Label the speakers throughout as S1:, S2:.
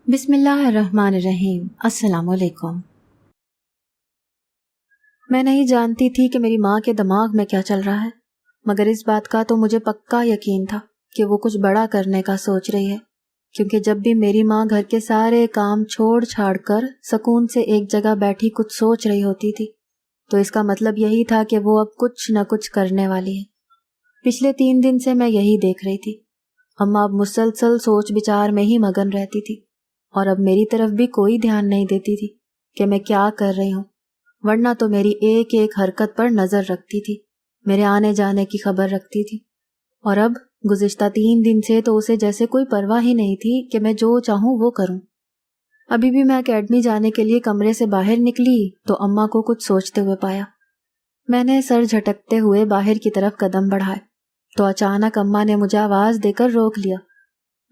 S1: بسم اللہ الرحمن الرحیم۔ السلام علیکم۔ میں نہیں جانتی تھی کہ میری ماں کے دماغ میں کیا چل رہا ہے، مگر اس بات کا تو مجھے پکا یقین تھا کہ وہ کچھ بڑا کرنے کا سوچ رہی ہے، کیونکہ جب بھی میری ماں گھر کے سارے کام چھوڑ چھاڑ کر سکون سے ایک جگہ بیٹھی کچھ سوچ رہی ہوتی تھی تو اس کا مطلب یہی تھا کہ وہ اب کچھ نہ کچھ کرنے والی ہے۔ پچھلے 3 دن سے میں یہی دیکھ رہی تھی۔ اماں اب مسلسل سوچ بچار میں ہی مگن رہتی تھی اور اب میری طرف بھی کوئی دھیان نہیں دیتی تھی کہ میں کیا کر رہی ہوں، ورنہ تو میری ایک ایک حرکت پر نظر رکھتی تھی، میرے آنے جانے کی خبر رکھتی تھی، اور اب گزشتہ 3 دن سے تو اسے جیسے کوئی پرواہ ہی نہیں تھی کہ میں جو چاہوں وہ کروں۔ ابھی بھی میں اکیڈمی جانے کے لیے کمرے سے باہر نکلی تو اماں کو کچھ سوچتے ہوئے پایا۔ میں نے سر جھٹکتے ہوئے باہر کی طرف قدم بڑھائے تو اچانک اماں نے مجھے آواز دے کر روک لیا۔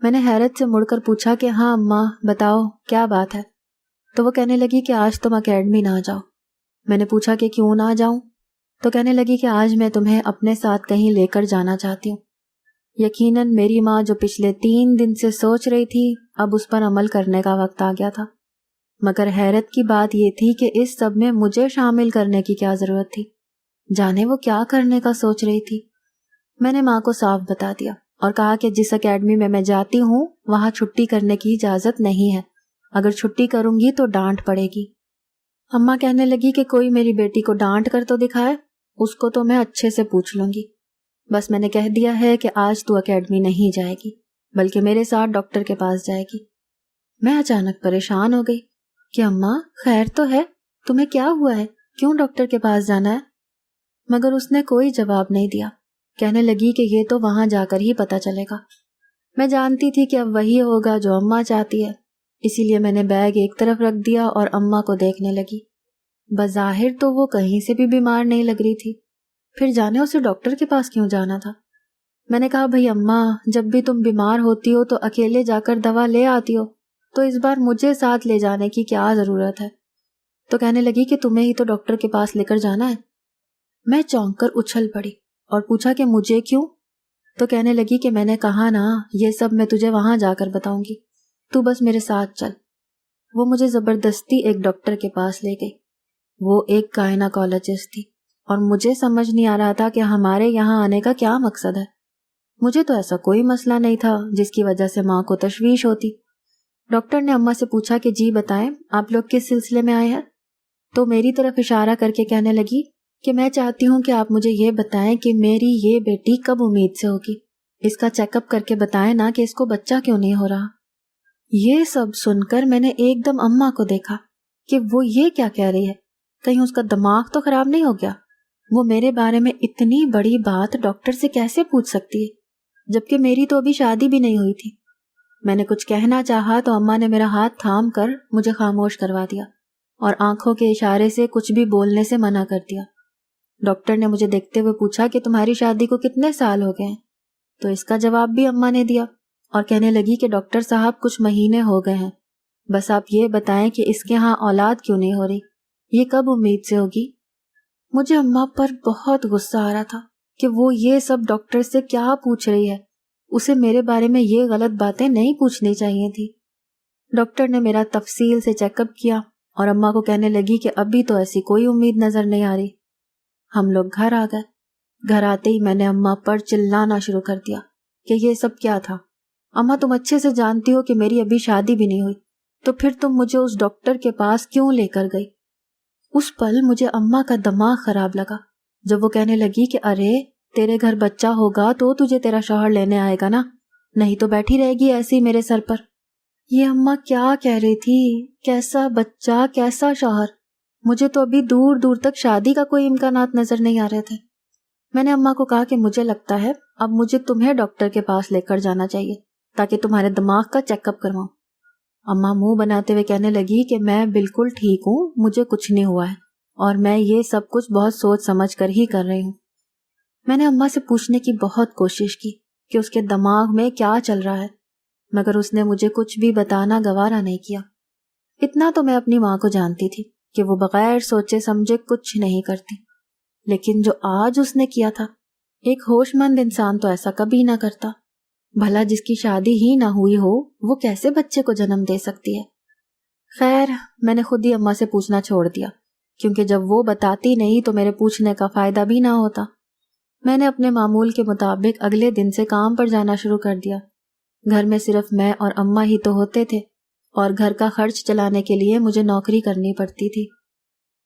S1: میں نے حیرت سے مڑ کر پوچھا کہ ہاں اماں بتاؤ کیا بات ہے؟ تو وہ کہنے لگی کہ آج تم اکیڈمی نہ جاؤ۔ میں نے پوچھا کہ کیوں نہ جاؤں؟ تو کہنے لگی کہ آج میں تمہیں اپنے ساتھ کہیں لے کر جانا چاہتی ہوں۔ یقیناً میری ماں جو پچھلے 3 دن سے سوچ رہی تھی اب اس پر عمل کرنے کا وقت آ گیا تھا، مگر حیرت کی بات یہ تھی کہ اس سب میں مجھے شامل کرنے کی کیا ضرورت تھی؟ جانے وہ کیا کرنے کا سوچ رہی تھی؟ میں نے ماں کو صاف بتا دیا اور کہا کہ جس اکیڈمی میں جاتی ہوں وہاں چھٹی کرنے کی اجازت نہیں ہے، اگر چھٹی کروں گی تو ڈانٹ پڑے گی۔ اماں کہنے لگی کہ کوئی میری بیٹی کو ڈانٹ کر تو دکھائے، اس کو تو میں اچھے سے پوچھ لوں گی۔ بس میں نے کہہ دیا ہے کہ آج تو اکیڈمی نہیں جائے گی بلکہ میرے ساتھ ڈاکٹر کے پاس جائے گی۔ میں اچانک پریشان ہو گئی کہ اماں خیر تو ہے، تمہیں کیا ہوا ہے، کیوں ڈاکٹر کے پاس جانا ہے؟ مگر اس نے کوئی جواب نہیں دیا، کہنے لگی کہ یہ تو وہاں جا کر ہی پتہ چلے گا۔ میں جانتی تھی کہ اب وہی ہوگا جو اماں چاہتی ہے، اسی لیے میں نے بیگ ایک طرف رکھ دیا اور اماں کو دیکھنے لگی۔ بظاہر تو وہ کہیں سے بھی بیمار نہیں لگ رہی تھی، پھر جانے اسے ڈاکٹر کے پاس کیوں جانا تھا؟ میں نے کہا بھئی اماں جب بھی تم بیمار ہوتی ہو تو اکیلے جا کر دوا لے آتی ہو، تو اس بار مجھے ساتھ لے جانے کی کیا ضرورت ہے؟ تو کہنے لگی کہ تمہیں ہی تو ڈاکٹر کے پاس لے کر جانا ہے۔ میں چونک کر اچھل پڑی اور پوچھا کہ مجھے کیوں؟ تو کہنے لگی کہ میں نے کہا نا یہ سب میں تجھے وہاں جا کر بتاؤں گی، تو بس میرے ساتھ چل۔ وہ مجھے زبردستی ایک ڈاکٹر کے پاس لے گئی۔ وہ ایک گائنیکالوجسٹ تھی اور مجھے سمجھ نہیں آ رہا تھا کہ ہمارے یہاں آنے کا کیا مقصد ہے۔ مجھے تو ایسا کوئی مسئلہ نہیں تھا جس کی وجہ سے ماں کو تشویش ہوتی۔ ڈاکٹر نے اماں سے پوچھا کہ جی بتائیں آپ لوگ کس سلسلے میں آئے ہیں؟ تو میری طرف اشارہ کر کے کہنے لگی کہ میں چاہتی ہوں کہ آپ مجھے یہ بتائیں کہ میری یہ بیٹی کب امید سے ہوگی، اس کا چیک اپ کر کے بتائیں نا کہ اس کو بچہ کیوں نہیں ہو رہا۔ یہ سب سن کر میں نے ایک دم اماں کو دیکھا کہ وہ یہ کیا کہہ رہی ہے، کہیں اس کا دماغ تو خراب نہیں ہو گیا؟ وہ میرے بارے میں اتنی بڑی بات ڈاکٹر سے کیسے پوچھ سکتی ہے، جبکہ میری تو ابھی شادی بھی نہیں ہوئی تھی۔ میں نے کچھ کہنا چاہا تو اماں نے میرا ہاتھ تھام کر مجھے خاموش کروا دیا اور آنکھوں کے اشارے سے کچھ بھی بولنے سے منع کر دیا۔ ڈاکٹر نے مجھے دیکھتے ہوئے پوچھا کہ تمہاری شادی کو کتنے سال ہو گئے ہیں؟ تو اس کا جواب بھی اماں نے دیا اور کہنے لگی کہ ڈاکٹر صاحب کچھ مہینے ہو گئے ہیں، بس آپ یہ بتائیں کہ اس کے ہاں اولاد کیوں نہیں ہو رہی، یہ کب امید سے ہوگی؟ مجھے اماں پر بہت غصہ آ رہا تھا کہ وہ یہ سب ڈاکٹر سے کیا پوچھ رہی ہے، اسے میرے بارے میں یہ غلط باتیں نہیں پوچھنی چاہیے تھی۔ ڈاکٹر نے میرا تفصیل سے چیک اپ کیا اور اماں کو کہنے لگی کہ ابھی تو ایسی کوئی امید نظر نہیں آ رہی۔ ہم لوگ گھر آ گئے۔ گھر آتے ہی میں نے اماں پر چلانا شروع کر دیا کہ یہ سب کیا تھا؟ اماں تم اچھے سے جانتی ہو کہ میری ابھی شادی بھی نہیں ہوئی، تو پھر تم مجھے اس ڈاکٹر کے پاس کیوں لے کر گئی؟ اس پل مجھے اماں کا دماغ خراب لگا جب وہ کہنے لگی کہ ارے تیرے گھر بچہ ہوگا تو تجھے تیرا شوہر لینے آئے گا نا، نہیں تو بیٹھی رہے گی ایسی میرے سر پر۔ یہ اماں کیا کہہ رہی تھی؟ کیسا بچہ، کیسا شوہر؟ مجھے تو ابھی دور دور تک شادی کا کوئی امکانات نظر نہیں آ رہے تھے۔ میں نے اماں کو کہا کہ مجھے لگتا ہے اب مجھے تمہیں ڈاکٹر کے پاس لے کر جانا چاہیے تاکہ تمہارے دماغ کا چیک اپ کرواؤں۔ اماں منہ بناتے ہوئے کہنے لگی کہ میں بالکل ٹھیک ہوں، مجھے کچھ نہیں ہوا ہے اور میں یہ سب کچھ بہت سوچ سمجھ کر ہی کر رہی ہوں۔ میں نے اماں سے پوچھنے کی بہت کوشش کی کہ اس کے دماغ میں کیا چل رہا ہے، مگر اس نے مجھے کچھ بھی بتانا گوارا نہیں کیا۔ اتنا تو میں اپنی ماں کو جانتی تھی کہ وہ بغیر سوچے سمجھے کچھ نہیں کرتی، لیکن جو آج اس نے کیا تھا، ایک ہوش مند انسان تو ایسا کبھی نہ کرتا۔ بھلا جس کی شادی ہی نہ ہوئی ہو وہ کیسے بچے کو جنم دے سکتی ہے؟ خیر میں نے خود ہی اماں سے پوچھنا چھوڑ دیا، کیونکہ جب وہ بتاتی نہیں تو میرے پوچھنے کا فائدہ بھی نہ ہوتا۔ میں نے اپنے معمول کے مطابق اگلے دن سے کام پر جانا شروع کر دیا۔ گھر میں صرف میں اور اماں ہی تو ہوتے تھے، اور گھر کا خرچ چلانے کے لیے مجھے نوکری کرنی پڑتی تھی۔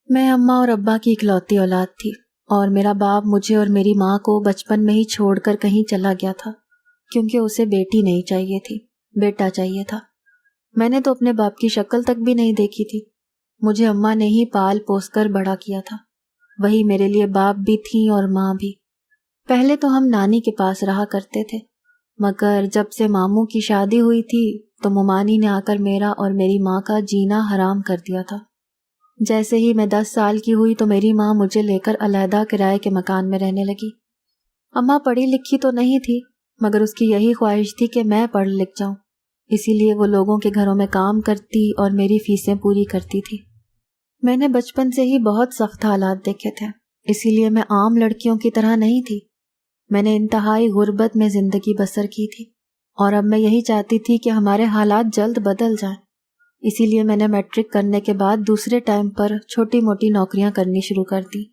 S1: میں اماں اور ابا کی اکلوتی اولاد تھی، اور میرا باپ مجھے اور میری ماں کو بچپن میں ہی چھوڑ کر کہیں چلا گیا تھا، کیونکہ اسے بیٹی نہیں چاہیے تھی، بیٹا چاہیے تھا۔ میں نے تو اپنے باپ کی شکل تک بھی نہیں دیکھی تھی۔ مجھے اماں نے ہی پال پوس کر بڑا کیا تھا، وہی میرے لیے باپ بھی تھی اور ماں بھی۔ پہلے تو ہم نانی کے پاس رہا کرتے تھے، مگر جب سے ماموں کی شادی ہوئی تھی تو ممانی نے آ کر میرا اور میری ماں کا جینا حرام کر دیا تھا۔ جیسے ہی میں 10 سال کی ہوئی تو میری ماں مجھے لے کر علیحدہ کرائے کے مکان میں رہنے لگی۔ اماں پڑھی لکھی تو نہیں تھی، مگر اس کی یہی خواہش تھی کہ میں پڑھ لکھ جاؤں، اسی لیے وہ لوگوں کے گھروں میں کام کرتی اور میری فیسیں پوری کرتی تھی۔ میں نے بچپن سے ہی بہت سخت حالات دیکھے تھے، اسی لیے میں عام لڑکیوں کی طرح نہیں تھی۔ میں نے انتہائی غربت میں زندگی بسر کی تھی، اور اب میں یہی چاہتی تھی کہ ہمارے حالات جلد بدل جائیں۔ اسی لیے میں نے میٹرک کرنے کے بعد دوسرے ٹائم پر چھوٹی موٹی نوکریاں کرنی شروع کر دی۔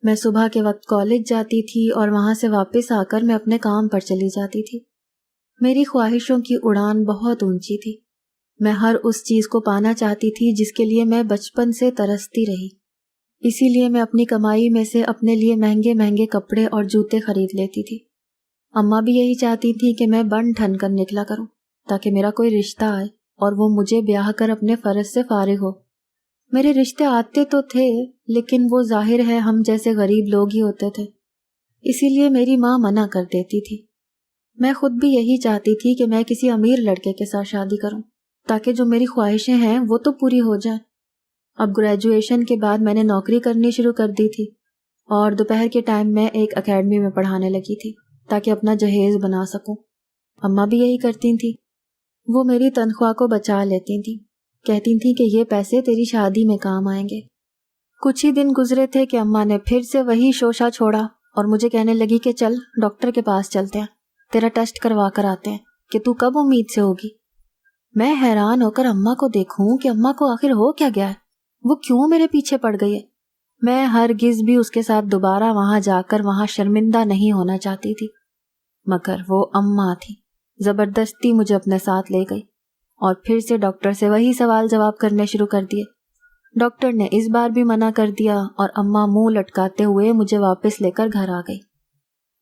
S1: میں صبح کے وقت کالج جاتی تھی اور وہاں سے واپس آ کر میں اپنے کام پر چلی جاتی تھی۔ میری خواہشوں کی اڑان بہت اونچی تھی۔ میں ہر اس چیز کو پانا چاہتی تھی جس کے لیے میں بچپن سے ترستی رہی۔ اسی لیے میں اپنی کمائی میں سے اپنے لیے مہنگے مہنگے کپڑے اور جوتے خرید لیتی تھی۔ اماں بھی یہی چاہتی تھی کہ میں بن ٹھن کر نکلا کروں تاکہ میرا کوئی رشتہ آئے اور وہ مجھے بیاہ کر اپنے فرض سے فارغ ہو۔ میرے رشتے آتے تو تھے، لیکن وہ ظاہر ہے ہم جیسے غریب لوگ ہی ہوتے تھے، اسی لیے میری ماں منع کر دیتی تھی۔ میں خود بھی یہی چاہتی تھی کہ میں کسی امیر لڑکے کے ساتھ شادی کروں تاکہ جو میری خواہشیں ہیں وہ تو پوری ہو جائیں۔ اب گریجویشن کے بعد میں نے نوکری کرنی شروع کر دی تھی، اور دوپہر کے ٹائم میں ایک اکیڈمی میں پڑھانے لگی تھی تاکہ اپنا جہیز بنا سکوں۔ اماں بھی یہی کرتی تھیں، وہ میری تنخواہ کو بچا لیتی تھیں، کہتی تھیں کہ یہ پیسے تیری شادی میں کام آئیں گے۔ کچھ ہی دن گزرے تھے کہ اماں نے پھر سے وہی شوشہ چھوڑا اور مجھے کہنے لگی کہ چل ڈاکٹر کے پاس چلتے ہیں، تیرا ٹیسٹ کروا کر آتے ہیں کہ تو کب امید سے ہوگی۔ میں حیران ہو کر اماں کو دیکھوں کہ اماں کو آخر ہو کیا گیا ہے، وہ کیوں میرے پیچھے پڑ گئی ہے۔ میں ہرگز بھی اس کے ساتھ دوبارہ وہاں جا کر وہاں شرمندہ نہیں ہونا چاہتی تھی، مگر وہ اماں تھی، زبردستی مجھے اپنے ساتھ لے گئی اور پھر سے ڈاکٹر سے وہی سوال جواب کرنے شروع کر دیے۔ ڈاکٹر نے اس بار بھی منع کر دیا اور اماں منہ لٹکاتے ہوئے مجھے واپس لے کر گھر آ گئی۔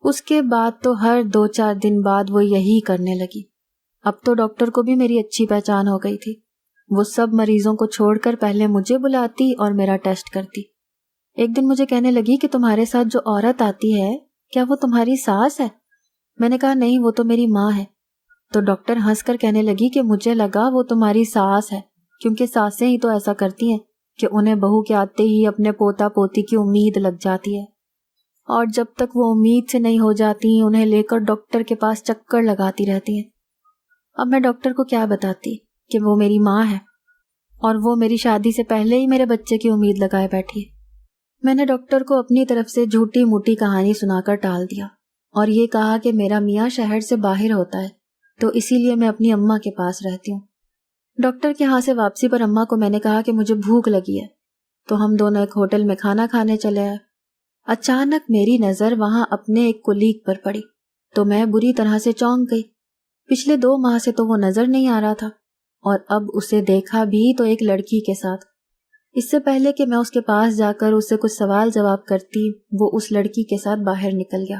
S1: اس کے بعد تو ہر 2-4 دن بعد وہ یہی کرنے لگی۔ اب تو ڈاکٹر کو بھی میری اچھی پہچان ہو گئی تھی، وہ سب مریضوں کو چھوڑ کر پہلے مجھے بلاتی اور میرا ٹیسٹ کرتی۔ ایک دن مجھے کہنے لگی کہ تمہارے ساتھ جو عورت آتی ہے کیا وہ تمہاری ساس ہے؟ میں نے کہا نہیں، وہ تو میری ماں ہے۔ تو ڈاکٹر ہنس کر کہنے لگی کہ مجھے لگا وہ تمہاری ساس ہے، کیونکہ ساسیں ہی تو ایسا کرتی ہیں کہ انہیں بہو کے آتے ہی اپنے پوتا پوتی کی امید لگ جاتی ہے، اور جب تک وہ امید سے نہیں ہو جاتی انہیں لے کر ڈاکٹر کے پاس چکر لگاتی رہتی ہیں۔ اب میں ڈاکٹر کو کیا بتاتی کہ وہ میری ماں ہے اور وہ میری شادی سے پہلے ہی میرے بچے کی امید لگائے بیٹھی ہے۔ میں نے ڈاکٹر کو اپنی طرف سے جھوٹی موٹی کہانی سنا کر ٹال دیا اور یہ کہا کہ میرا میاں شہر سے باہر ہوتا ہے تو اسی لیے میں اپنی اماں کے پاس رہتی ہوں۔ ڈاکٹر کے ہاں سے واپسی پر اماں کو میں نے کہا کہ مجھے بھوک لگی ہے، تو ہم دونوں ایک ہوٹل میں کھانا کھانے چلے آئے۔ اچانک میری نظر وہاں اپنے ایک کولیگ پر پڑی تو میں بری طرح سے چونک گئی۔ پچھلے 2 ماہ سے تو وہ نظر نہیں آ رہا تھا، اور اب اسے دیکھا بھی تو ایک لڑکی کے ساتھ۔ اس سے پہلے کہ میں اس کے پاس جا کر اس سے کچھ سوال جواب کرتی، وہ اس لڑکی کے ساتھ باہر نکل گیا،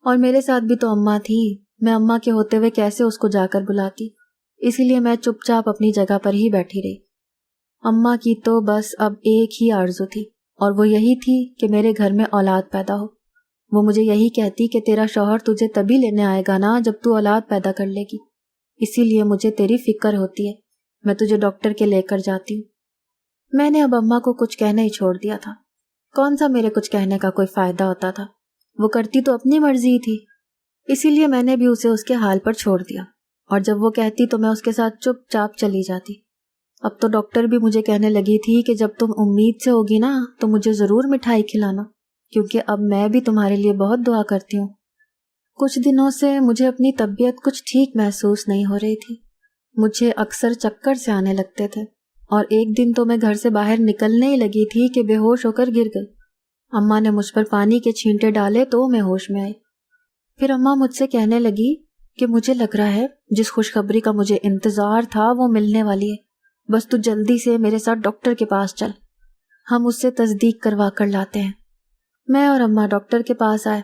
S1: اور میرے ساتھ بھی تو اماں تھی، میں اماں کے ہوتے ہوئے کیسے اس کو جا کر بلاتی، اسی لیے میں چپ چاپ اپنی جگہ پر ہی بیٹھی رہی۔ اماں کی تو بس اب ایک ہی آرزو تھی، اور وہ یہی تھی کہ میرے گھر میں اولاد پیدا ہو۔ وہ مجھے یہی کہتی کہ تیرا شوہر تجھے تبھی لینے آئے گا نا جب تو اولاد پیدا کر لے گی، اسی لیے مجھے تیری فکر ہوتی ہے، میں تجھے ڈاکٹر کے لے کر جاتی ہوں۔ میں نے اب اماں کو کچھ کہنا ہی چھوڑ دیا تھا، کون سا میرے کچھ کہنے کا کوئی فائدہ ہوتا تھا، وہ کرتی تو اپنی مرضی تھی، اسی لیے میں نے بھی اسے اس کے حال پر چھوڑ دیا، اور جب وہ کہتی تو میں اس کے ساتھ چپ چاپ چلی جاتی۔ اب تو ڈاکٹر بھی مجھے کہنے لگی تھی کہ جب تم امید سے ہوگی نا تو مجھے ضرور مٹھائی کھلانا، کیونکہ اب میں بھی تمہارے لیے بہت دعا کرتی ہوں۔ کچھ دنوں سے مجھے اپنی طبیعت کچھ ٹھیک محسوس نہیں ہو رہی تھی. مجھے اکثر چکر سے آنے لگتے تھے اور ایک دن تو میں گھر سے باہر نکلنے ہی لگی تھی کہ بے ہوش ہو کر گر گئی. اماں نے مجھ پر پانی کے چھینٹے ڈالے تو میں ہوش میں آئی. پھر اماں مجھ سے کہنے لگی کہ مجھے لگ رہا ہے جس خوشخبری کا مجھے انتظار تھا وہ ملنے والی ہے. بس تو جلدی سے میرے ساتھ ڈاکٹر کے پاس چل، ہم اس سے تصدیق کروا کر لاتے ہیں. میں اور اماں ڈاکٹر کے پاس آئے.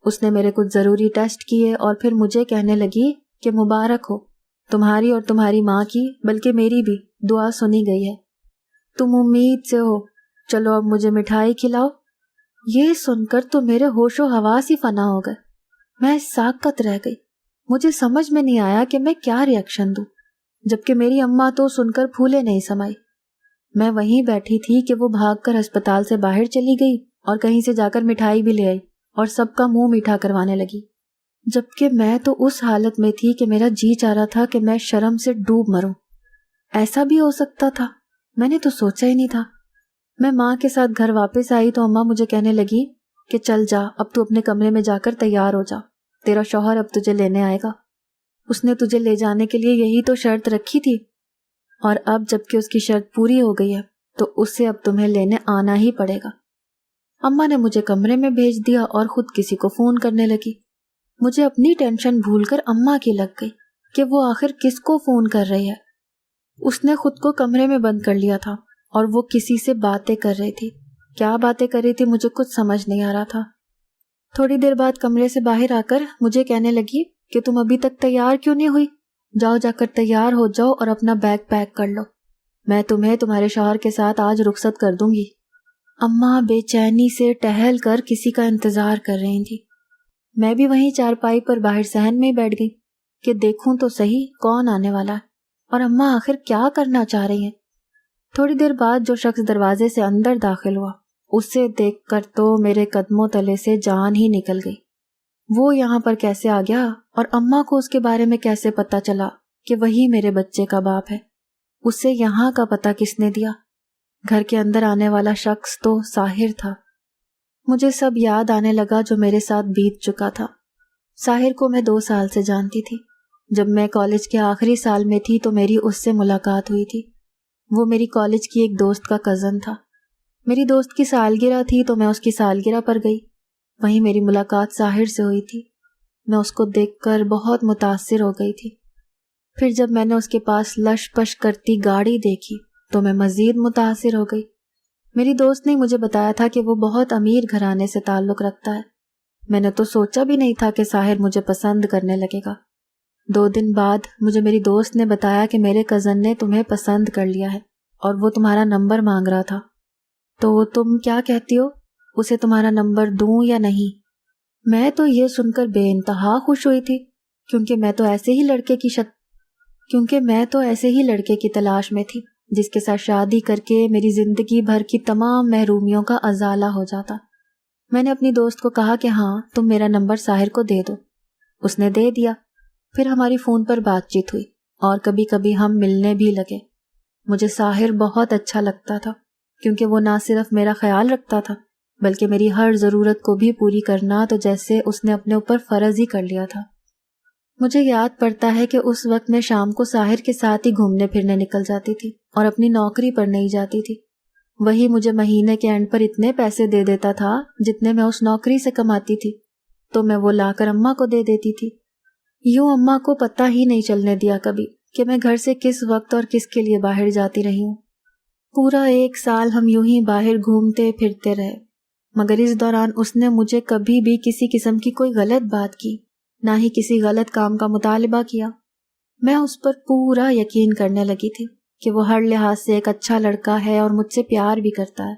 S1: اس نے میرے کچھ ضروری ٹیسٹ کیے اور پھر مجھے کہنے لگی کہ مبارک ہو، تمہاری اور تمہاری ماں کی بلکہ میری بھی دعا سنی گئی ہے. تم امید سے ہو، چلو اب مجھے مٹھائی کھلاؤ. یہ سن کر تو میرے ہوش و حواس ہی فنا ہو گئے. میں ساکت رہ گئی. مجھے سمجھ میں نہیں آیا کہ میں کیا ری ایکشن دوں، جبکہ میری اماں تو سن کر پھولے نہیں سمائی. میں وہیں بیٹھی تھی کہ وہ بھاگ کر ہسپتال سے باہر چلی گئی اور کہیں سے جا کر مٹھائی بھی لے آئی اور سب کا منہ میٹھا کروانے لگی، جبکہ میں تو اس حالت میں تھی کہ میرا جی چاہ رہا تھا کہ میں شرم سے ڈوب مروں. ایسا بھی ہو سکتا تھا؟ میں نے تو سوچا ہی نہیں تھا. میں ماں کے ساتھ گھر واپس آئی تو اماں مجھے کہنے لگی کہ چل جا، اب تو اپنے کمرے میں جا کر تیار ہو جا، تیرا شوہر اب تجھے لینے آئے گا. اس نے تجھے لے جانے کے لیے یہی تو شرط رکھی تھی، اور اب جب کہ اس کی شرط پوری ہو گئی ہے تو اس سے اب تمہیں لینے آنا ہی پڑے گا. اماں نے مجھے کمرے میں بھیج دیا اور خود کسی کو فون کرنے لگی. مجھے اپنی ٹینشن بھول کر اماں کی لگ گئی کہ وہ آخر کس کو فون کر رہی ہے. اس نے خود کو کمرے میں بند کر لیا تھا اور وہ کسی سے باتیں کر رہی تھی. کیا باتیں کر رہی تھی مجھے کچھ سمجھ نہیں آ رہا تھا. تھوڑی دیر بعد کمرے سے باہر آ کر مجھے کہنے لگی کہ تم ابھی تک تیار کیوں نہیں ہوئی؟ جاؤ، جا کر تیار ہو جاؤ اور اپنا بیگ پیک کر لو. میں تمہیں تمہارے شوہر کے ساتھ آج رخصت کر دوں گی. اماں بے چینی سے ٹہل کر کسی کا انتظار کر رہی تھی. میں بھی وہیں چارپائی پر باہر صحن میں بیٹھ گئی کہ دیکھوں تو صحیح کون آنے والا ہے اور اماں آخر کیا کرنا چاہ رہی ہیں. تھوڑی دیر بعد جو شخص دروازے سے اندر داخل ہوا اسے دیکھ کر تو میرے قدموں تلے سے جان ہی نکل گئی. وہ یہاں پر کیسے آ گیا اور اماں کو اس کے بارے میں کیسے پتا چلا کہ وہی میرے بچے کا باپ ہے؟ اسے یہاں کا پتہ کس نے دیا؟ گھر کے اندر آنے والا شخص تو ساحر تھا. مجھے سب یاد آنے لگا جو میرے ساتھ بیت چکا تھا. ساحر کو میں 2 سال سے جانتی تھی. جب میں کالج کے آخری سال میں تھی تو میری اس سے ملاقات ہوئی تھی. وہ میری کالج کی ایک دوست کا کزن تھا. میری دوست کی سالگرہ تھی تو میں اس کی سالگرہ پر گئی. وہیں میری ملاقات ساحر سے ہوئی تھی. میں اس کو دیکھ کر بہت متاثر ہو گئی تھی. پھر جب میں نے اس کے پاس لش پش کرتی گاڑی دیکھی تو میں مزید متاثر ہو گئی. میری دوست نے مجھے بتایا تھا کہ وہ بہت امیر گھرانے سے تعلق رکھتا ہے. میں نے تو سوچا بھی نہیں تھا کہ ساحر مجھے پسند کرنے لگے گا. 2 دن بعد مجھے میری دوست نے بتایا کہ میرے کزن نے تمہیں پسند کر لیا ہے اور وہ تمہارا نمبر مانگ رہا تھا. تو تم کیا کہتی ہو، اسے تمہارا نمبر دوں یا نہیں؟ میں تو یہ سن کر بے انتہا خوش ہوئی تھی کیونکہ میں تو ایسے ہی لڑکے کی تلاش میں تھی جس کے ساتھ شادی کر کے میری زندگی بھر کی تمام محرومیوں کا ازالہ ہو جاتا. میں نے اپنی دوست کو کہا کہ ہاں تم میرا نمبر ساحر کو دے دو. اس نے دے دیا. پھر ہماری فون پر بات چیت ہوئی اور کبھی کبھی ہم ملنے بھی لگے. مجھے ساحر بہت اچھا لگتا تھا کیونکہ وہ نہ صرف میرا خیال رکھتا تھا بلکہ میری ہر ضرورت کو بھی پوری کرنا تو جیسے اس نے اپنے اوپر فرض ہی کر لیا تھا. مجھے یاد پڑتا ہے کہ اس وقت میں شام کو ساحر کے ساتھ ہی گھومنے پھرنے نکل جاتی تھی اور اپنی نوکری پر نہیں جاتی تھی. وہی مجھے مہینے کے اینڈ پر اتنے پیسے دے دیتا تھا جتنے میں اس نوکری سے کماتی تھی تو میں وہ لا کر اماں کو دے دیتی تھی. یوں اماں کو پتہ ہی نہیں چلنے دیا کبھی کہ میں گھر سے کس وقت اور کس کے لیے باہر جاتی رہی ہوں. پورا 1 سال ہم یوں ہی باہر گھومتے پھرتے رہے مگر اس دوران اس نے مجھے کبھی بھی کسی قسم کی کوئی غلط بات کی، نہ ہی کسی غلط کام کا مطالبہ کیا. میں اس پر پورا یقین کرنے لگی تھی کہ وہ ہر لحاظ سے ایک اچھا لڑکا ہے اور مجھ سے پیار بھی کرتا ہے.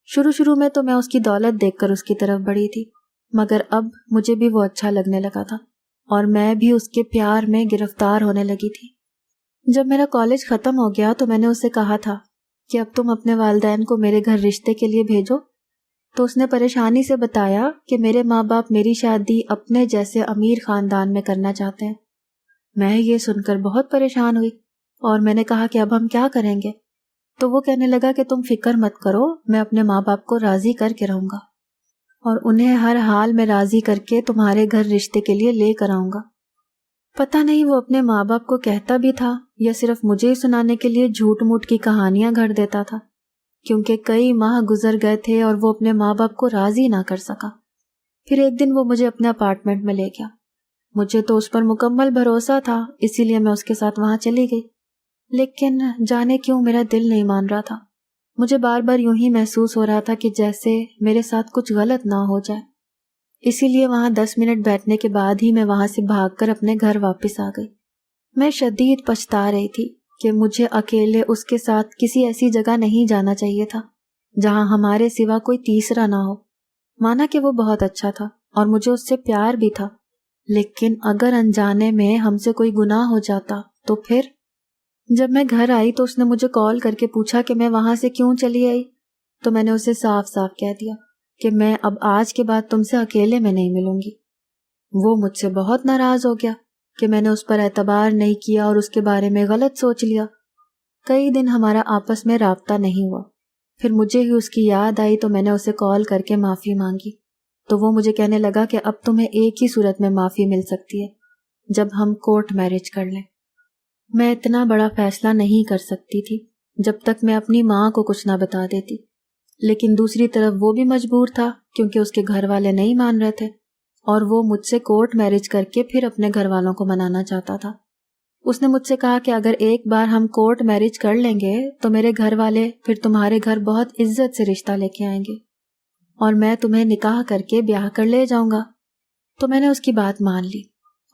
S1: شروع میں تو میں اس کی دولت دیکھ کر اس کی طرف بڑھی تھی مگر اب مجھے بھی وہ اچھا لگنے لگا تھا اور میں بھی اس کے پیار میں گرفتار ہونے لگی تھی. جب میرا کالج ختم ہو گیا تو میں نے اسے کہا تھا کہ اب تم اپنے والدین کو میرے گھر رشتے کے لیے بھیجو. تو اس نے پریشانی سے بتایا کہ میرے ماں باپ میری شادی اپنے جیسے امیر خاندان میں کرنا چاہتے ہیں. میں یہ سن کر بہت پریشان ہوئی اور میں نے کہا کہ اب ہم کیا کریں گے؟ تو وہ کہنے لگا کہ تم فکر مت کرو، میں اپنے ماں باپ کو راضی کر کے رہوں گا. اور انہیں ہر حال میں راضی کر کے تمہارے گھر رشتے کے لیے لے کر آؤں گا۔ پتہ نہیں وہ اپنے ماں باپ کو کہتا بھی تھا یا صرف مجھے ہی سنانے کے لیے جھوٹ موٹ کی کہانیاں گھڑ دیتا تھا، کیونکہ کئی ماہ گزر گئے تھے اور وہ اپنے ماں باپ کو راضی نہ کر سکا۔ پھر ایک دن وہ مجھے اپنے اپارٹمنٹ میں لے گیا۔ مجھے تو اس پر مکمل بھروسہ تھا، اسی لیے میں اس کے ساتھ وہاں چلی گئی، لیکن جانے کیوں میرا دل نہیں مان رہا تھا۔ مجھے بار بار یوں ہی محسوس ہو رہا تھا کہ جیسے میرے ساتھ کچھ غلط نہ ہو جائے، اسی لیے وہاں 10 منٹ بیٹھنے کے بعد ہی میں وہاں سے بھاگ کر اپنے گھر واپس آ گئی۔ میں شدید پچھتا رہی تھی کہ مجھے اکیلے اس کے ساتھ کسی ایسی جگہ نہیں جانا چاہیے تھا جہاں ہمارے سوا کوئی تیسرا نہ ہو۔ مانا کہ وہ بہت اچھا تھا اور مجھے اس سے پیار بھی تھا، لیکن اگر انجانے میں ہم سے کوئی گناہ ہو جاتا تو پھر؟ جب میں گھر آئی تو اس نے مجھے کال کر کے پوچھا کہ میں وہاں سے کیوں چلی آئی، تو میں نے اسے صاف صاف کہہ دیا کہ میں اب آج کے بعد تم سے اکیلے میں نہیں ملوں گی۔ وہ مجھ سے بہت ناراض ہو گیا کہ میں نے اس پر اعتبار نہیں کیا اور اس کے بارے میں غلط سوچ لیا۔ کئی دن ہمارا آپس میں رابطہ نہیں ہوا۔ پھر مجھے ہی اس کی یاد آئی تو میں نے اسے کال کر کے معافی مانگی، تو وہ مجھے کہنے لگا کہ اب تمہیں ایک ہی صورت میں معافی مل سکتی ہے، جب ہم کورٹ میرج کر لیں۔ میں اتنا بڑا فیصلہ نہیں کر سکتی تھی جب تک میں اپنی ماں کو کچھ نہ بتا دیتی، لیکن دوسری طرف وہ بھی مجبور تھا کیونکہ اس کے گھر والے نہیں مان رہے تھے اور وہ مجھ سے کورٹ میرج کر کے پھر اپنے گھر والوں کو منانا چاہتا تھا۔ اس نے مجھ سے کہا کہ اگر ایک بار ہم کورٹ میرج کر لیں گے تو میرے گھر والے پھر تمہارے گھر بہت عزت سے رشتہ لے کے آئیں گے اور میں تمہیں نکاح کر کے بیاہ کر لے جاؤں گا۔ تو میں نے اس کی بات مان لی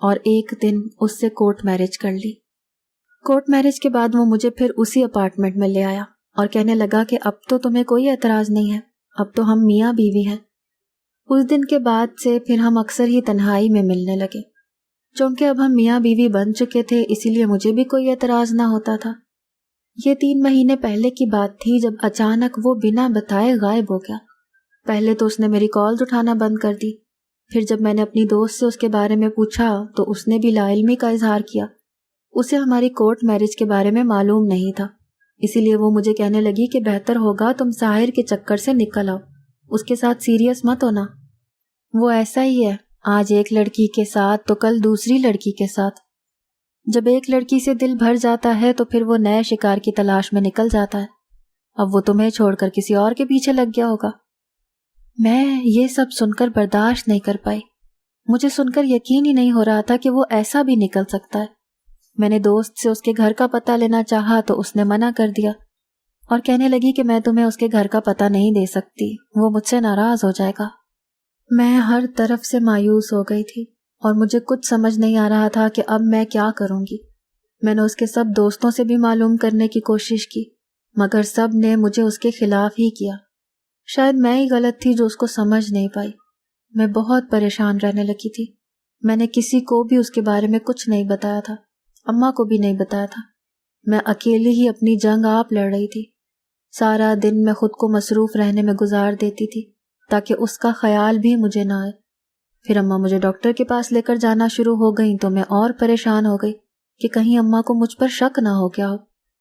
S1: اور ایک دن اس سے کورٹ میرج کر لی۔ کورٹ میرج کے بعد وہ مجھے پھر اسی اپارٹمنٹ میں لے آیا اور کہنے لگا کہ اب تو تمہیں کوئی اعتراض نہیں ہے، اب تو ہم میاں بیوی ہیں۔ اس دن کے بعد سے پھر ہم اکثر ہی تنہائی میں ملنے لگے۔ چونکہ اب ہم میاں بیوی بن چکے تھے اسی لیے مجھے بھی کوئی اعتراض نہ ہوتا تھا۔ یہ 3 مہینے پہلے کی بات تھی جب اچانک وہ بنا بتائے غائب ہو گیا۔ پہلے تو اس نے میری کالز اٹھانا بند کر دی، پھر جب میں نے اپنی دوست سے اس کے بارے میں پوچھا تو اس نے بھی لا علمی کا اظہار کیا۔ اسے ہماری کورٹ میرج کے بارے میں معلوم نہیں تھا، اسی لیے وہ مجھے کہنے لگی کہ بہتر ہوگا تم ساحر کے چکر سے نکل آؤ، اس کے ساتھ سیریس مت ہونا۔ وہ ایسا ہی ہے، آج ایک لڑکی کے ساتھ تو کل دوسری لڑکی کے ساتھ۔ جب ایک لڑکی سے دل بھر جاتا ہے تو پھر وہ نئے شکار کی تلاش میں نکل جاتا ہے۔ اب وہ تمہیں چھوڑ کر کسی اور کے پیچھے لگ گیا ہوگا۔ میں یہ سب سن کر برداشت نہیں کر پائی۔ مجھے سن کر یقین ہی نہیں ہو رہا تھا کہ وہ ایسا بھی نکل سکتا ہے۔ میں نے دوست سے اس کے گھر کا پتہ لینا چاہا تو اس نے منع کر دیا اور کہنے لگی کہ میں تمہیں اس کے گھر کا پتہ نہیں دے سکتی، وہ مجھ سے ناراض ہو جائے گا۔ میں ہر طرف سے مایوس ہو گئی تھی اور مجھے کچھ سمجھ نہیں آ رہا تھا کہ اب میں کیا کروں گی۔ میں نے اس کے سب دوستوں سے بھی معلوم کرنے کی کوشش کی، مگر سب نے مجھے اس کے خلاف ہی کیا۔ شاید میں ہی غلط تھی جو اس کو سمجھ نہیں پائی۔ میں بہت پریشان رہنے لگی تھی۔ میں نے کسی کو بھی اس کے بارے میں کچھ نہیں بتایا تھا، اماں کو بھی نہیں بتایا تھا۔ میں اکیلی ہی اپنی جنگ آپ لڑ رہی تھی۔ سارا دن میں خود کو مصروف رہنے میں گزار دیتی تھی تاکہ اس کا خیال بھی مجھے نہ آئے۔ پھر اماں مجھے ڈاکٹر کے پاس لے کر جانا شروع ہو گئیں تو میں اور پریشان ہو گئی کہ کہیں اماں کو مجھ پر شک نہ ہو گیا ہو،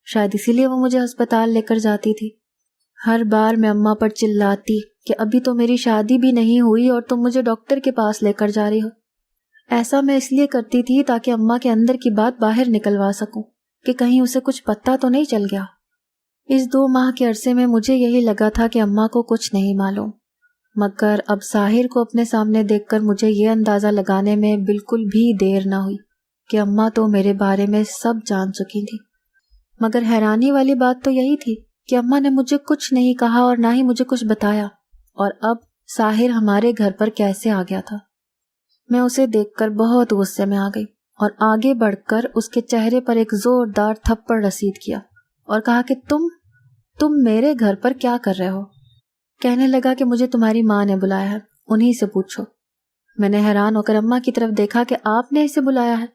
S1: شاید اسی لیے وہ مجھے ہسپتال لے کر جاتی تھی۔ ہر بار میں اماں پر چلاتی کہ ابھی تو میری شادی بھی نہیں ہوئی اور تم مجھے ڈاکٹر کے پاس لے کر جا رہی ہو۔ ایسا میں اس لیے کرتی تھی تاکہ اماں کے اندر کی بات باہر نکلوا سکوں کہ کہیں اسے کچھ پتہ تو نہیں چل گیا۔ اس 2 ماہ کے عرصے میں مجھے یہی لگا تھا کہ اماں کو کچھ نہیں معلوم، مگر اب ساحر کو اپنے سامنے دیکھ کر مجھے یہ اندازہ لگانے میں بالکل بھی دیر نہ ہوئی کہ اماں تو میرے بارے میں سب جان چکی تھی۔ مگر حیرانی والی بات تو یہی تھی کہ اماں نے مجھے کچھ نہیں کہا اور نہ ہی مجھے کچھ بتایا، اور اب ساحر ہمارے گھر پر کیسے آ گیا تھا۔ میں اسے دیکھ کر بہت غصے میں آ گئی اور آگے بڑھ کر اس کے چہرے پر ایک زوردار تھپڑ رسید کیا اور کہا کہ تم میرے گھر پر کیا کر رہے ہو؟ کہنے لگا کہ مجھے تمہاری ماں نے بلایا ہے، انہی سے پوچھو۔ میں نے حیران ہو کر اماں کی طرف دیکھا کہ آپ نے اسے بلایا ہے؟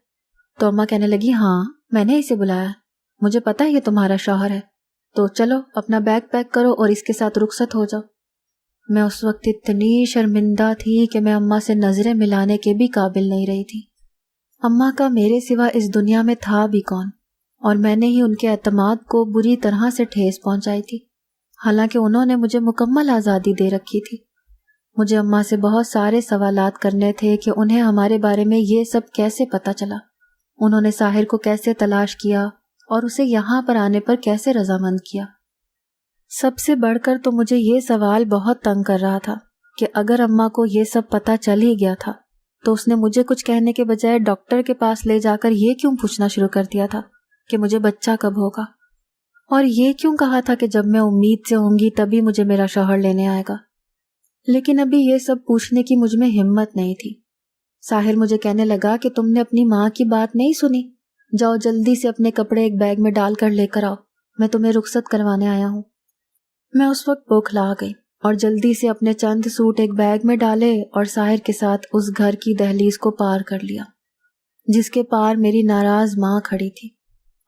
S1: تو اماں کہنے لگی ہاں میں نے اسے بلایا ہے، مجھے پتا ہے یہ تمہارا شوہر ہے، تو چلو اپنا بیگ پیک کرو اور اس کے ساتھ رخصت ہو جاؤ۔ میں اس وقت اتنی شرمندہ تھی کہ میں اماں سے نظریں ملانے کے بھی قابل نہیں رہی تھی۔ اماں کا میرے سوا اس دنیا میں تھا بھی کون، اور میں نے ہی ان کے اعتماد کو بری طرح سے ٹھیس پہنچائی تھی، حالانکہ انہوں نے مجھے مکمل آزادی دے رکھی تھی۔ مجھے اماں سے بہت سارے سوالات کرنے تھے کہ انہیں ہمارے بارے میں یہ سب کیسے پتہ چلا، انہوں نے ساحر کو کیسے تلاش کیا اور اسے یہاں پر آنے پر کیسے رضامند کیا۔ سب سے بڑھ کر تو مجھے یہ سوال بہت تنگ کر رہا تھا کہ اگر اماں کو یہ سب پتہ چل ہی گیا تھا تو اس نے مجھے کچھ کہنے کے بجائے ڈاکٹر کے پاس لے جا کر یہ کیوں پوچھنا شروع کر دیا تھا کہ مجھے بچہ کب ہوگا، اور یہ کیوں کہا تھا کہ جب میں امید سے ہوں گی تبھی مجھے میرا شوہر لینے آئے گا۔ لیکن ابھی یہ سب پوچھنے کی مجھ میں ہمت نہیں تھی۔ ساحر مجھے کہنے لگا کہ تم نے اپنی ماں کی بات نہیں سنی، جاؤ جلدی سے اپنے کپڑے ایک بیگ میں ڈال کر لے کر آؤ، میں تمہیں رخصت کروانے آیا ہوں۔ میں اس وقت بوکھلا گئی اور جلدی سے اپنے چند سوٹ ایک بیگ میں ڈالے اور ساحر کے ساتھ اس گھر کی دہلیز کو پار کر لیا جس کے پار میری ناراض ماں کھڑی تھی۔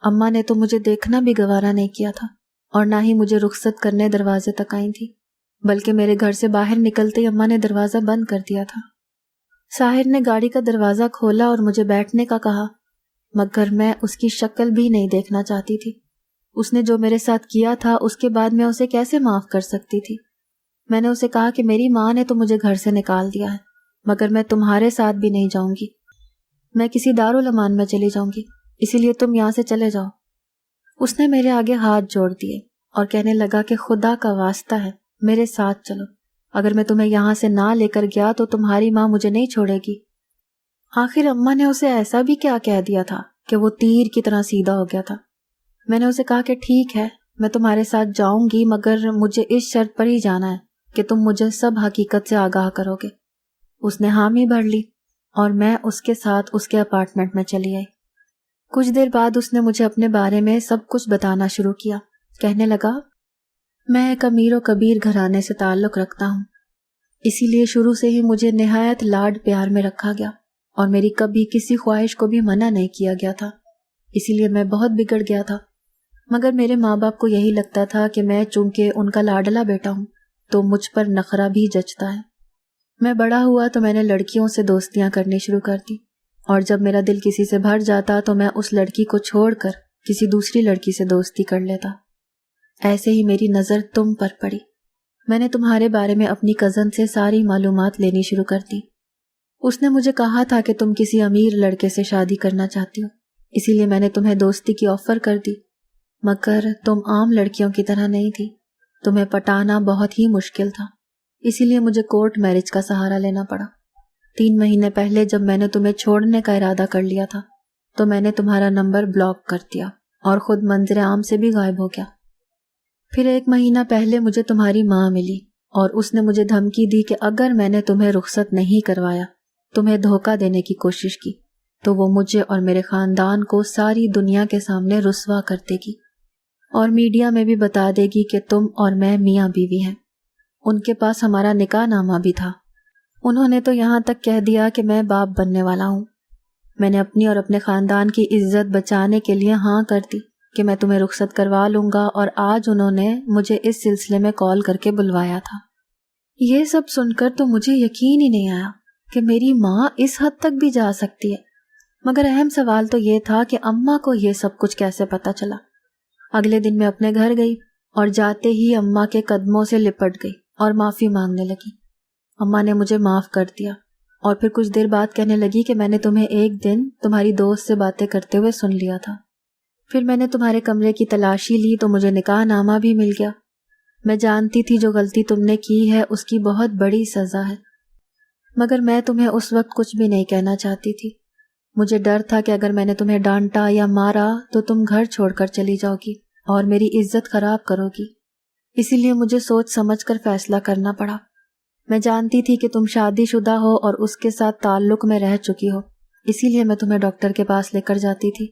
S1: اماں نے تو مجھے دیکھنا بھی گوارا نہیں کیا تھا اور نہ ہی مجھے رخصت کرنے دروازے تک آئی تھی، بلکہ میرے گھر سے باہر نکلتے ہی اماں نے دروازہ بند کر دیا تھا۔ ساحر نے گاڑی کا دروازہ کھولا اور مجھے بیٹھنے کا کہا، مگر میں اس کی شکل بھی نہیں دیکھنا چاہتی تھی۔ اس نے جو میرے ساتھ کیا تھا اس کے بعد میں اسے کیسے معاف کر سکتی تھی؟ میں نے اسے کہا کہ میری ماں نے تو مجھے گھر سے نکال دیا ہے، مگر میں تمہارے ساتھ بھی نہیں جاؤں گی، میں کسی دارالامان میں چلی جاؤں گی، اسی لیے تم یہاں سے چلے جاؤ۔ اس نے میرے آگے ہاتھ جوڑ دیے اور کہنے لگا کہ خدا کا واسطہ ہے میرے ساتھ چلو، اگر میں تمہیں یہاں سے نہ لے کر گیا تو تمہاری ماں مجھے نہیں چھوڑے گی۔ آخر اماں نے اسے ایسا بھی کیا کہہ دیا تھا کہ وہ تیر کی طرح سیدھا ہو گیا تھا۔ میں نے اسے کہا کہ ٹھیک ہے میں تمہارے ساتھ جاؤں گی، مگر مجھے اس شرط پر ہی جانا ہے کہ تم مجھے سب حقیقت سے آگاہ کرو گے۔ اس نے حامی بھر لی اور میں اس کے ساتھ اس کے اپارٹمنٹ میں چلی آئی۔ کچھ دیر بعد اس نے مجھے اپنے بارے میں سب کچھ بتانا شروع کیا۔ کہنے لگا، میں ایک امیر و کبیر گھرانے سے تعلق رکھتا ہوں، اسی لیے شروع سے ہی مجھے نہایت لاڈ پیار میں رکھا گیا اور میری کبھی کسی خواہش کو بھی منع نہیں کیا گیا تھا، اسی لیے میں بہت بگڑ گیا تھا۔ مگر میرے ماں باپ کو یہی لگتا تھا کہ میں چونکہ ان کا لاڈلا بیٹا ہوں تو مجھ پر نخرہ بھی جچتا ہے۔ میں بڑا ہوا تو میں نے لڑکیوں سے دوستیاں کرنی شروع کر دی، اور جب میرا دل کسی سے بھر جاتا تو میں اس لڑکی کو چھوڑ کر کسی دوسری لڑکی سے دوستی کر لیتا۔ ایسے ہی میری نظر تم پر پڑی، میں نے تمہارے بارے میں اپنی کزن سے ساری معلومات لینی شروع کر دی۔ اس نے مجھے کہا تھا کہ تم کسی امیر لڑکے سے شادی کرنا چاہتی ہو، اسی لیے میں نے تمہیں دوستی کی آفر کر دی، مگر تم عام لڑکیوں کی طرح نہیں تھی، تمہیں پٹانا بہت ہی مشکل تھا، اسی لیے مجھے کورٹ میرج کا سہارا لینا پڑا۔ 3 مہینے پہلے جب میں نے تمہیں چھوڑنے کا ارادہ کر لیا تھا تو میں نے تمہارا نمبر بلاک کر دیا اور خود منظر عام سے بھی غائب ہو گیا۔ پھر 1 مہینہ پہلے مجھے تمہاری ماں ملی اور اس نے مجھے دھمکی دی کہ اگر میں نے تمہیں رخصت نہیں کروایا، تمہیں دھوکہ دینے کی کوشش کی، تو وہ مجھے اور میرے خاندان کو ساری دنیا کے سامنے رسوا کر دے گی اور میڈیا میں بھی بتا دے گی کہ تم اور میں میاں بیوی ہیں۔ ان کے پاس ہمارا نکاح نامہ بھی تھا۔ انہوں نے تو یہاں تک کہہ دیا کہ میں باپ بننے والا ہوں۔ میں نے اپنی اور اپنے خاندان کی عزت بچانے کے لیے ہاں کر دی کہ میں تمہیں رخصت کروا لوں گا، اور آج انہوں نے مجھے اس سلسلے میں کال کر کے بلوایا تھا۔ یہ سب سن کر تو مجھے یقین ہی نہیں آیا کہ میری ماں اس حد تک بھی جا سکتی ہے، مگر اہم سوال تو یہ تھا کہ اماں کو یہ سب کچھ کیسے پتہ چلا۔ اگلے دن میں اپنے گھر گئی اور جاتے ہی اماں کے قدموں سے لپٹ گئی اور معافی مانگنے لگی۔ اماں نے مجھے معاف کر دیا اور پھر کچھ دیر بعد کہنے لگی کہ میں نے تمہیں ایک دن تمہاری دوست سے باتیں کرتے ہوئے سن لیا تھا، پھر میں نے تمہارے کمرے کی تلاشی لی تو مجھے نکاح نامہ بھی مل گیا۔ میں جانتی تھی جو غلطی تم نے کی ہے اس کی بہت بڑی سزا ہے، مگر میں تمہیں اس وقت کچھ بھی نہیں کہنا چاہتی تھی۔ مجھے ڈر تھا کہ اگر میں نے تمہیں ڈانٹا یا مارا تو تم گھر چھوڑ کر چلی جاؤ گی اور میری عزت خراب کرو گی، اسی لیے مجھے سوچ سمجھ کر فیصلہ کرنا پڑا۔ میں جانتی تھی کہ تم شادی شدہ ہو اور اس کے ساتھ تعلق میں رہ چکی ہو، اسی لیے میں تمہیں ڈاکٹر کے پاس لے کر جاتی تھی،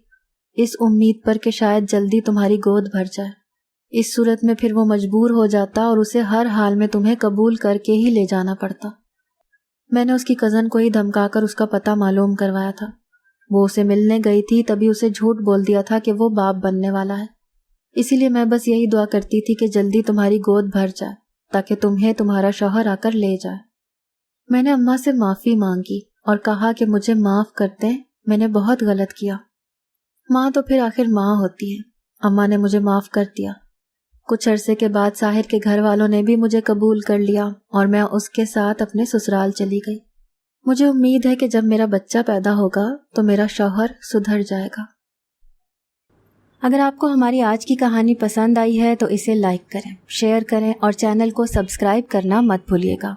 S1: اس امید پر کہ شاید جلدی تمہاری گود بھر جائے۔ اس صورت میں پھر وہ مجبور ہو جاتا اور اسے ہر حال میں تمہیں قبول کر کے ہی لے جانا پڑتا۔ میں نے اس کی کزن کو ہی دھمکا کر اس کا پتہ معلوم کروایا تھا۔ وہ اسے ملنے گئی تھی تبھی اسے جھوٹ بول دیا تھا کہ وہ باپ بننے والا ہے، اسی لیے میں بس یہی دعا کرتی تھی کہ جلدی تمہاری گود بھر جائے تاکہ تمہیں تمہارا شوہر آ کر لے جائے۔ میں نے اماں سے معافی مانگی اور کہا کہ مجھے معاف کر دیں، میں نے بہت غلط کیا۔ ماں تو پھر آخر ماں ہوتی ہے۔ اماں نے مجھے معاف کر دیا۔ کچھ عرصے کے بعد ساحر کے گھر والوں نے بھی مجھے قبول کر لیا اور میں اس کے ساتھ اپنے سسرال چلی گئی۔ مجھے امید ہے کہ جب میرا بچہ پیدا ہوگا تو میرا شوہر سدھر جائے گا۔ اگر آپ کو ہماری آج کی کہانی پسند آئی ہے تو اسے لائک کریں، شیئر کریں اور چینل کو سبسکرائب کرنا مت بھولیے گا۔